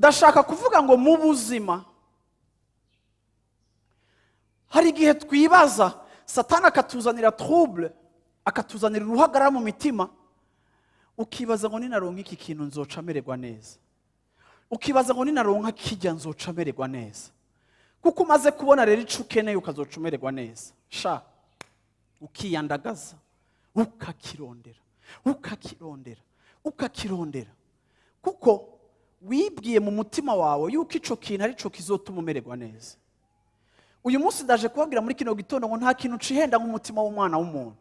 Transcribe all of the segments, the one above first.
ndashaka kuvuga ngo mu buzima hari igihe twibaza, Satani akatuzanira trouble, akatuzanira uruhagarara mu mitima, ukibaza ngo ninaronka iki kintu nzoca mererwa neza, ukibaza ngo ninaronka kijya nzoca mererwa neza, kuko umaze kubona rero ico ukeneye ukazoca mererwa neza, sha ukiyandagaza ukakirondera kuko wibwiye mu mutima wawe yuko ico kintu ari cyo kizotuma umererwa neza. Uyu munsi ndaje kubabwira muri kino gitondo ngo nta kintu cihenda nk'umutima w'umwana w'umuntu.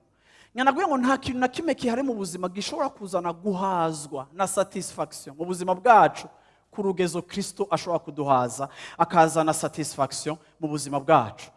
Nyanabwiye ngo nta kintu na kimwe kihari mu buzima gishobora kuzana guhazwa na satisfaction mu buzima bwacu ku rugezo Kristo ashobora kuduhaza, akazana satisfaction mu buzima bwacu.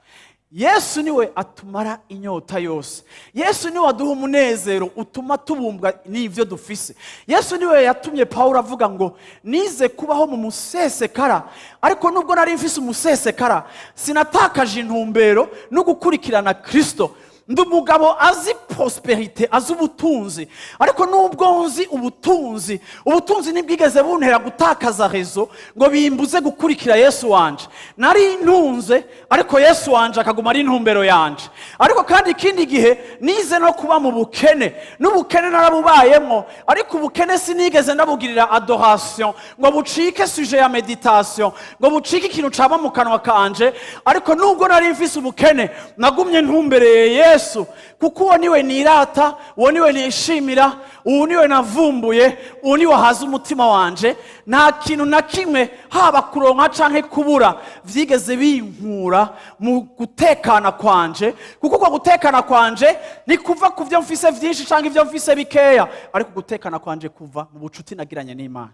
Yesu niwe atumara inyota yose. Yesu niwe aduha umunezero utuma tubumbwa n'ivyo dufise. Yesu niwe yatumye Paulo avuga ngo nize kubaho mu musesekara, ariko nubwo nari mfise umusesekara sinatakaje intumbero no gukurikirana Kristo. Ndi umugabo azi prosperite, azi ubutunzi, ariko nubwo nzi ubutunzi nibwigeze buntera gutakaza rezo ngo bimbuze gukurikira Yesu wanje. Nari ntunze, ariko Yesu wanje akaguma ari intumbero yanje. Ariko kandi ikindi gihe nize no kuba mu bukene, n'ubukene narabubayemo, ariko ubukene sinigeze ndabugirira adoration ngo bucike sujet ya meditation, ngo bucike ikintu caba mu kanwa kanje, ariko nubwo nari mfise ubukene nagumye ntumbereye Yesu, kuko uwo niwe nirata, uwo niwe nishimira, uwo niwe navumbuye, uwo niwe haza umutima wanje. Nta kintu na kimwe haba kuronka canke kubura vyigeze binkura mu gutekana kwanje, kuko kwa gutekana kwanje ni kuva ku vyo mfise vyinshi canke ivyo mfise bikeya, ariko gutekana kwanje kuva mu bucuti nagiranye n'Imana.